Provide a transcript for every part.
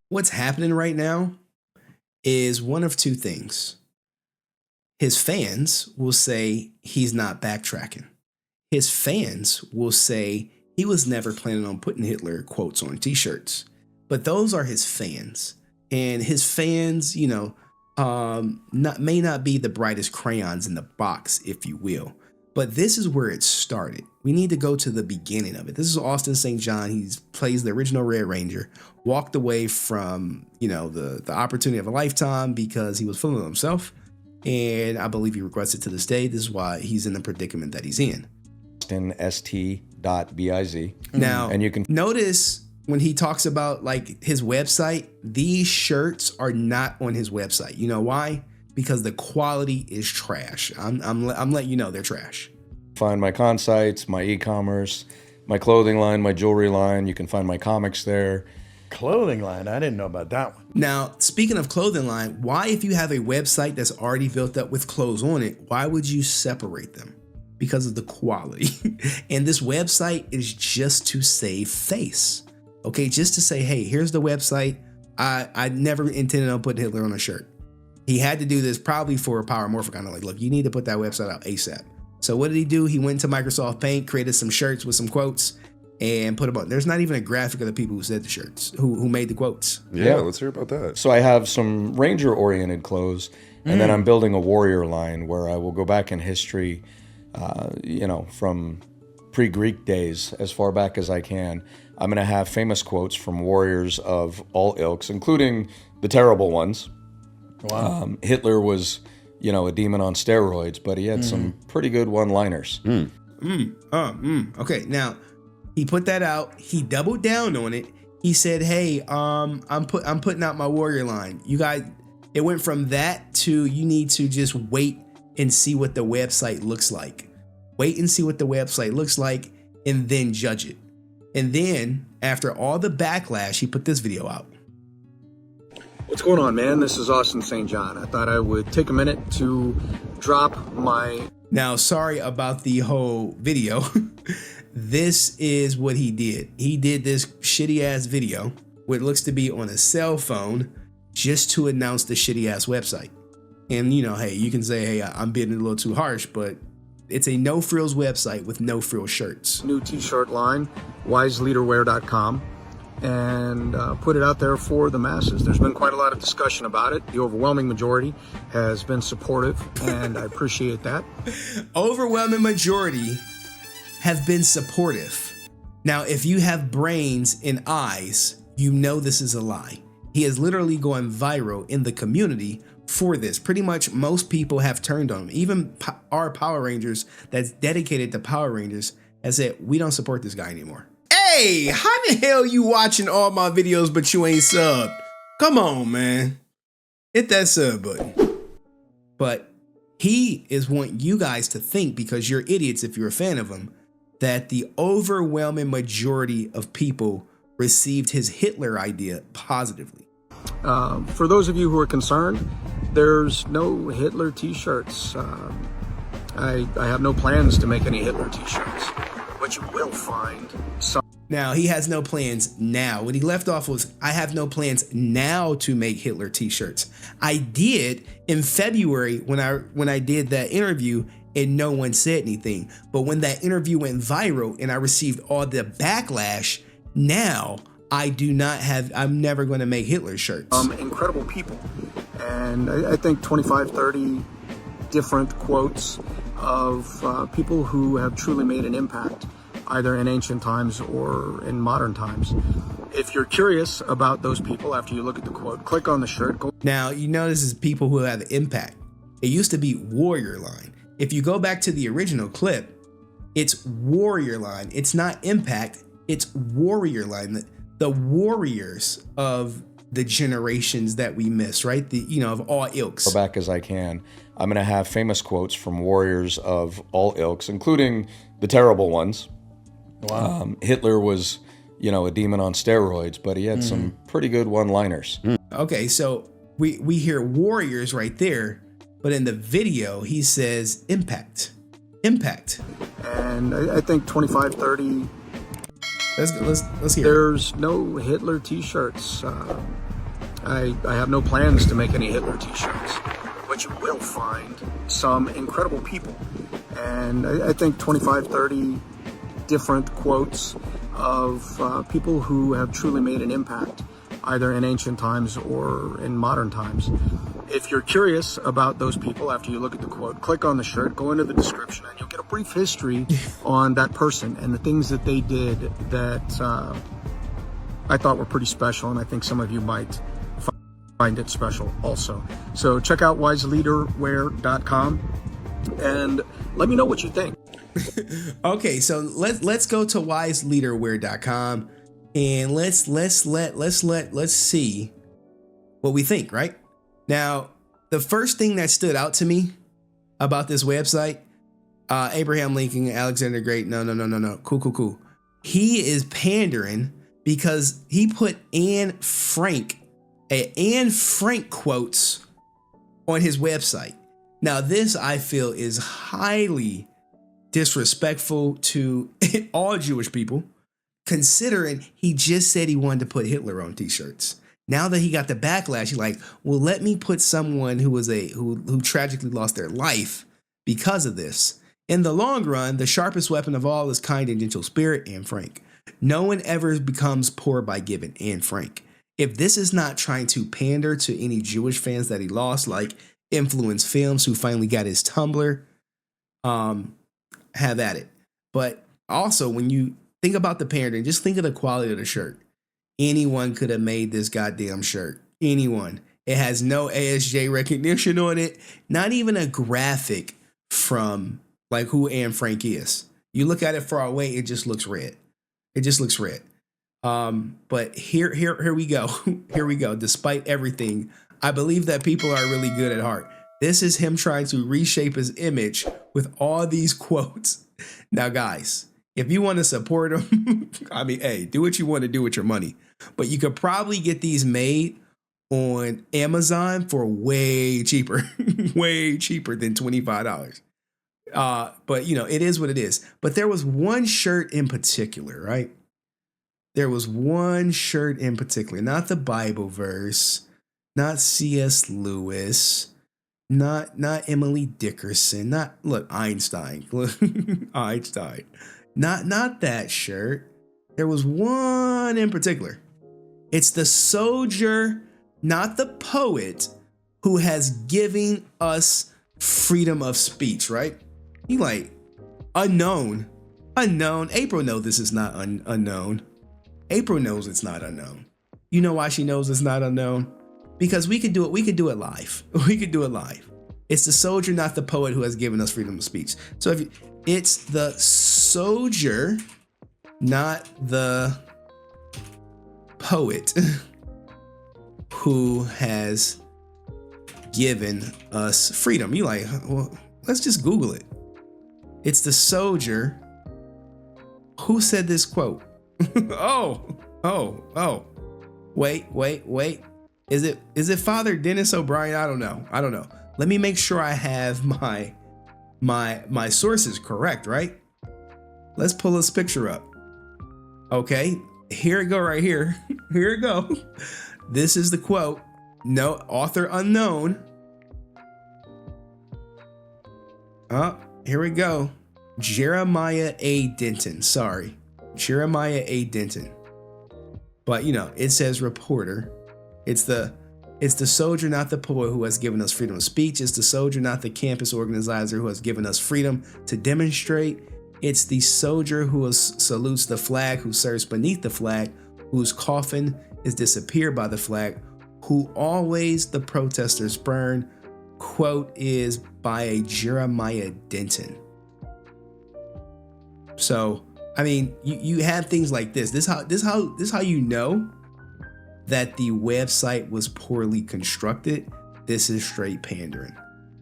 what's happening right now is one of two things. His fans will say he's not backtracking. His fans will say he was never planning on putting Hitler quotes on t-shirts. But those are his fans. And his fans, may not be the brightest crayons in the box, if you will. But this is where it started. We need to go to the beginning of it. This is Austin St. John. He plays the original Red Ranger, walked away from, the opportunity of a lifetime because he was full of himself. And I believe he regrets it to this day. This is why he's in the predicament that he's in. st.biz. Now, and you can notice when he talks about like his website, these shirts are not on his website. You know why? Because the quality is trash. I'm letting you know they're trash. Find my con sites, my e-commerce, my clothing line, my jewelry line. You can find my comics there. Clothing line? I didn't know about that one. Now, speaking of clothing line, why, if you have a website that's already built up with clothes on it, why would you separate them? Because of the quality. And this website is just to save face. Okay, just to say, hey, here's the website. I never intended on putting Hitler on a shirt. He had to do this probably for a Power Morpher kind of like, look, you need to put that website out ASAP. So what did he do? He went to Microsoft Paint, created some shirts with some quotes, and put them on. There's not even a graphic of the people who said the shirts, who made the quotes. Yeah, let's hear about that. So I have some Ranger-oriented clothes, and then I'm building a Warrior line where I will go back in history, from pre-Greek days, as far back as I can. I'm going to have famous quotes from warriors of all ilks, including the terrible ones. Wow. Hitler was, a demon on steroids, but he had some pretty good one-liners. Okay, now he put that out. He doubled down on it. He said, "Hey, I'm putting out my Warrior line. You guys." It went from that to you need to just wait and see what the website looks like. Wait and see what the website looks like, and then judge it. And then after all the backlash, he put this video out. What's going on, man? This is Austin St. John. I thought I would take a minute to drop my... Now, sorry about the whole video. This is what he did. He did this shitty ass video, what looks to be on a cell phone, just to announce the shitty ass website. And hey, you can say, hey, I'm being a little too harsh, but it's a no frills website with no frills shirts. New t-shirt line, wiseleaderwear.com. And put it out there for the masses. There's been quite a lot of discussion about it. The overwhelming majority has been supportive, and I appreciate that. Overwhelming majority have been supportive. Now, if you have brains and eyes, you know this is a lie. He is literally going viral in the community for this. Pretty much most people have turned on him. Even our Power Rangers that's dedicated to Power Rangers has said, we don't support this guy anymore. Hey, how the hell you watching all my videos but you ain't subbed? Come on, man. Hit that sub button. But he is wanting you guys to think, because you're idiots if you're a fan of him, that the overwhelming majority of people received his Hitler idea positively. For those of you who are concerned, there's no Hitler t-shirts. I have no plans to make any Hitler t-shirts, but you will find some. Now, he has no plans now. What he left off was, I have no plans now to make Hitler t-shirts. I did in February when I did that interview and no one said anything. But when that interview went viral and I received all the backlash, now I'm never going to make Hitler shirts. Incredible people. And I think 25, 30 different quotes of people who have truly made an impact, either in ancient times or in modern times. If you're curious about those people after you look at the quote, click on the shirt. Now, you notice it's people who have impact. It used to be Warrior Line. If you go back to the original clip, it's Warrior Line. It's not Impact, it's Warrior Line. The warriors of the generations that we miss, right? Of all ilks. Go back as I can. I'm going to have famous quotes from warriors of all ilks, including the terrible ones. Wow. Hitler was, a demon on steroids, but he had some pretty good one-liners. Okay, so we hear warriors right there, but in the video, he says impact. Impact. And I think 25, 30... Let's hear it. There's no Hitler t-shirts. I have no plans to make any Hitler t-shirts, but you will find some incredible people. And I think 25, 30 different quotes of people who have truly made an impact, either in ancient times or in modern times. If you're curious about those people after you look at the quote, click on the shirt, go into the description, and you'll get a brief history on that person and the things that they did that I thought were pretty special, and I think some of you might find it special also. So check out wiseleaderwear.com and let me know what you think. Okay, so let's go to wiseleaderwear.com and let's see what we think, right? Now, the first thing that stood out to me about this website, Abraham Lincoln, Alexander the Great, no. Cool. He is pandering because he put Anne Frank quotes on his website. Now, this I feel is highly disrespectful to all Jewish people, considering he just said he wanted to put Hitler on t-shirts. Now that he got the backlash, he's like, well, let me put someone who tragically lost their life because of this. In the long run, the sharpest weapon of all is kind and gentle spirit, Anne Frank. No one ever becomes poor by giving, Anne Frank. If this is not trying to pander to any Jewish fans that he lost, like Influence Films, who finally got his Tumblr, have at it. But also, when you think about the pandering, just think of the quality of the shirt. Anyone could have made this goddamn shirt. Anyone. It has no ASJ recognition on it. Not even a graphic from like who Anne Frank is. You look at it far away, it just looks red. It just looks red. But here we go. Here we go. Despite everything, I believe that people are really good at heart. This is him trying to reshape his image with all these quotes. Now, guys, if you want to support him, I mean, hey, do what you want to do with your money. But you could probably get these made on Amazon for way cheaper, way cheaper than $25. But, you know, it is what it is. But there was one shirt in particular, right? There was one shirt in particular, not the Bible verse, not C.S. Lewis, not Emily Dickerson, Einstein, Einstein. Not that shirt. There was one in particular. It's the soldier, not the poet, who has given us freedom of speech, right? You like, unknown. April knows this is not unknown. April knows it's not unknown. You know why she knows it's not unknown? Because we could do it. We could do it live. We could do it live. It's the soldier, not the poet, who has given us freedom of speech. So it's the soldier, not the poet, who has given us freedom. You like, well, let's just Google it. It's the soldier. Who said this quote? Oh. Wait. Is it Father Dennis O'Brien? I don't know. Let me make sure I have my sources correct, right? Let's pull this picture up. Okay, here it go right here. Here it go. This is the quote. No, author unknown. Here we go. Jeremiah A. Denton. Sorry. Jeremiah A. Denton. But, you know, it says reporter. It's the soldier, not the poet, who has given us freedom of speech. It's the soldier, not the campus organizer, who has given us freedom to demonstrate. It's the soldier who salutes the flag, who serves beneath the flag, whose coffin is disappeared by the flag, who always the protesters burn. Quote is by a Jeremiah Denton. So, I mean, you have things like this. This how you know that the website was poorly constructed. This is straight pandering.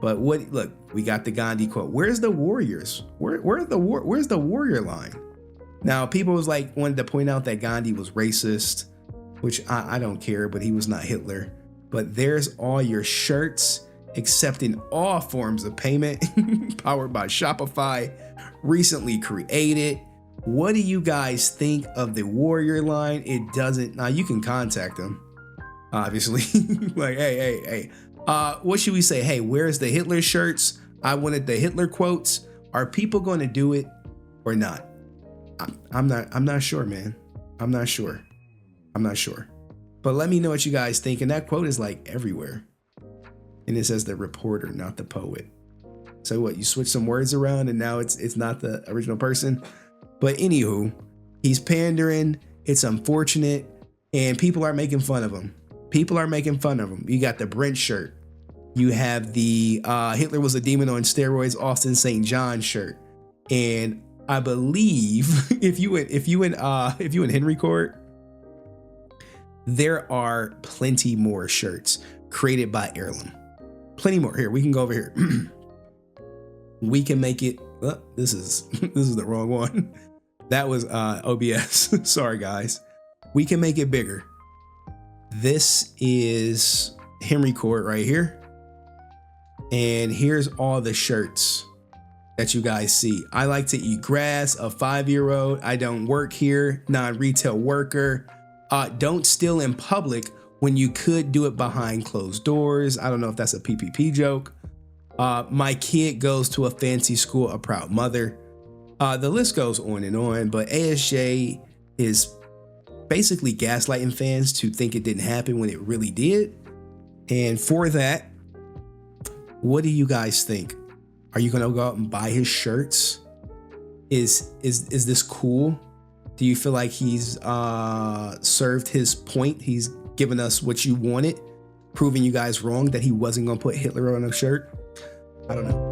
But look, we got the Gandhi quote. Where's the warriors? Where's the warrior line? Now, people wanted to point out that Gandhi was racist, which I don't care, but he was not Hitler. But there's all your shirts, accepting all forms of payment, powered by Shopify, recently created. What do you guys think of the warrior line? It doesn't. Now you can contact them. obviously. Like, hey. What should we say? Hey, where's the Hitler shirts? I wanted the Hitler quotes. Are people going to do it or not? I'm not sure, man. I'm not sure. But let me know what you guys think. And that quote is like everywhere. And it says the reporter, not the poet. So what, you switch some words around and now it's not the original person? But anywho, he's pandering. It's unfortunate. And people are making fun of him. You got the Brent shirt. You have the Hitler was a demon on steroids, Austin St. John shirt. And I believe if you in Henry Court, there are plenty more shirts created by Heirloom. Plenty more. Here, we can go over here. We can make it. This is the wrong one. That was OBS. Sorry, guys. We can make it bigger. This is Henry Court right here. And here's all the shirts that you guys see. I like to eat grass, a 5-year-old. I don't work here, non-retail worker. Don't steal in public when you could do it behind closed doors. I don't know if that's a PPP joke. My kid goes to a fancy school, a proud mother. The list goes on and on, but ASJ is basically gaslighting fans to think it didn't happen when it really did. And for that, what do you guys think? Are you gonna go out and buy his shirts? Is this cool? Do you feel like he's served his point? He's given us what you wanted, proving you guys wrong that he wasn't gonna put Hitler on a shirt? I don't know.